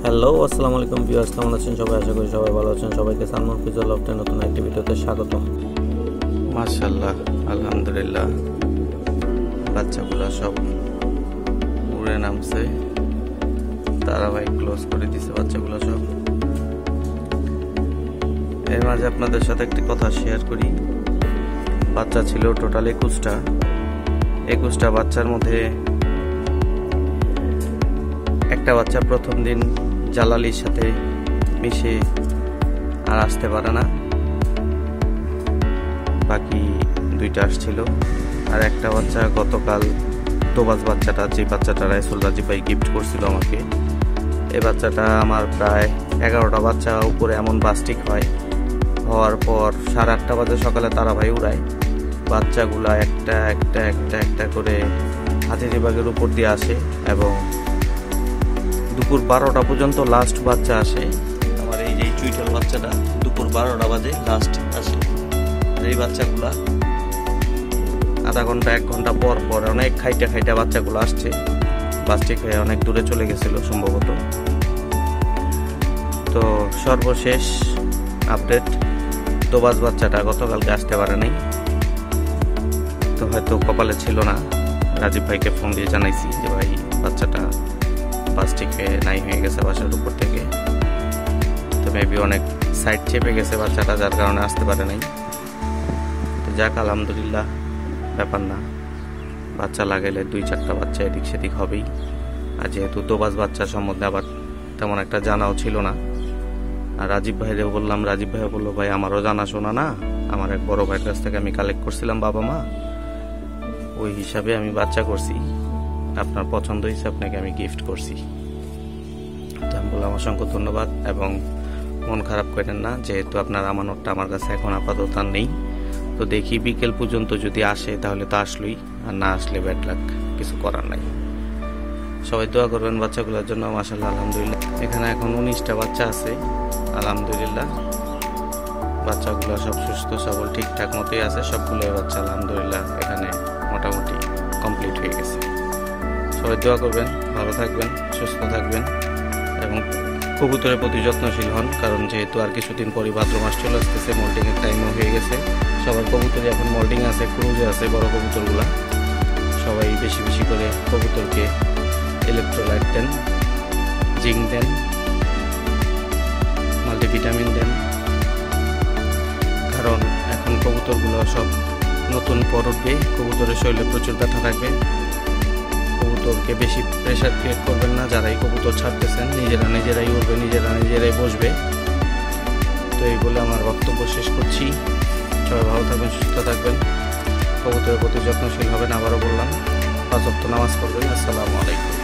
Hello, আসসালামু আলাইকুম viewers, কেমন আছেন সবাই? আশা করি সবাই ভালো আছেন। সবাইকে সানমুন ফিউচার লফটের নতুন একটি ভিডিওতে স্বাগতম। মাশাআল্লাহ, আলহামদুলিল্লাহ, বাচ্চাগুলো সব উড়ে নামছে। তারাবাই ক্লোজ করে দিছে বাচ্চাগুলো সব। এর মাঝে আপনাদের সাথে একটি কথা শেয়ার করি। বাচ্চা ছিল টোটাল 21টা বাচ্চার মধ্যে একটা বাচ্চা প্রথম দিন জালালির সাথে মিশে আর আসতে পারে না, বাকি 2টা আসছিল। আর একটা বাচ্চা গতকাল তোবাজ বাচ্চাটা, যে বাচ্চাটা রাইসুল রাজি ভাই গিফট করছিল আমাকে, এই বাচ্চাটা আমার প্রায় 11টা বাচ্চা উপরে এমন বাস্টিক হওয়ার পর 8:30 বাজে সকালে তারা ভাই উড়ায়। বাচ্চাগুলা একটা একটা একটা একটা করে হাতিবাগের উপর দিয়ে আসে এবং দুপুর 12টা পর্যন্ত লাস্ট বাচ্চা আসে। আমার এই যে চুইটাল বাচ্চাটা দুপুর 12টা বাজে লাস্ট আসে। এই বাচ্চাগুলা আধা ঘন্টা 1 ঘন্টা পর পর অনেক খাইটা বাচ্চাগুলো আসছে। প্লাস্টিক হয়ে অনেক দূরে চলে গেছিল সম্ভবত। তো সর্বশেষ আপডেট, তোবাজ বাচ্চাটা গতকালকে আসতে পারে নাই, তো হয়তো কপালে ছিল না। রাজীব ভাইকে ফোন দিয়ে জানাইছি যে ভাই বাচ্চাটা প্লাস্টিক হয়ে নাই হয়ে গেছে বাসার উপর থেকে, তো মেবি অনেক সাইড চেপে গেছে বাচ্চাটা, যার কারণে আসতে পারে নাই। তো যাক, আলহামদুলিল্লাহ, ব্যাপার না। বাচ্চা লাগাইলে 2-4টা বাচ্চা এদিক সেদিক হবেই। আর যেহেতু তোবাজ বাচ্চা সম্বন্ধে আবার তেমন একটা জানাও ছিল না, আর রাজীব ভাইরেও বললাম, রাজীব ভাই বললো ভাই আমারও জানাশোনা না, আমার এক বড় ভাইয়ের কাছ থেকে আমি কালেক্ট করছিলাম বাবা মা, ওই হিসাবে আমি বাচ্চা করছি, আপনার পছন্দ হিসেবে আপনাকে আমি গিফট করছি। তো আমি বললাম অসংখ্য ধন্যবাদ, এবং মন খারাপ করেন না, যেহেতু আপনার আমানতটা আমার কাছে এখন আপাতত নেই। তো দেখি বিকেল পর্যন্ত যদি আসে তাহলে তো আসলোই, আর না আসলে ব্যাড লাক, কিছু করার নাই। সবাই দোয়া করবেন বাচ্চাগুলোর জন্য। মাশাআল্লাহ, আলহামদুলিল্লাহ, এখানে এখন 19টা বাচ্চা আছে। আলহামদুলিল্লাহ, বাচ্চাগুলো সব সুস্থ সবল ঠিকঠাক মতোই আছে। সবগুলো বাচ্চা আলহামদুলিল্লাহ এখানে মোটামুটি কমপ্লিট হয়ে গেছে। সবাই দোয়া করবেন, ভালো থাকবেন, সুস্থ থাকবেন, এবং কবুতরের প্রতি যত্নশীল হন, কারণ যেহেতু আর কিছুদিন পরই ভাদ্র মাস চলে আসতেছে, মোল্ডিংয়ের টাইমও হয়ে গেছে। সবার কবুতরই এখন মোল্ডিং আছে, ক্রুজে আছে বড় কবুতরগুলা। সবাই বেশি বেশি করে কবুতরকে ইলেকট্রোলাইট দেন, জিঙ্ক দেন, মাল্টিভিটামিন দেন, কারণ এখন কবুতরগুলো সব নতুন পর উঠবে, কবুতরের শরীরে প্রচুর ব্যথা থাকবে। কবুতরকে বেশি প্রেশার ক্রিয়েট করবেন না। যারাই কবুতর ছাড়তেছেন নিজেরাই উঠবে, নিজেরাই বসবে। তো এই বলে আমার বক্তব্য শেষ করছি। সবাই ভালো থাকবেন, সুস্থ থাকবেন, কবুতরের প্রতি যত্নশীল হবেন। আবারও বললাম, 5 ওয়াক্ত নামাজ পড়বেন। আসসালামু আলাইকুম।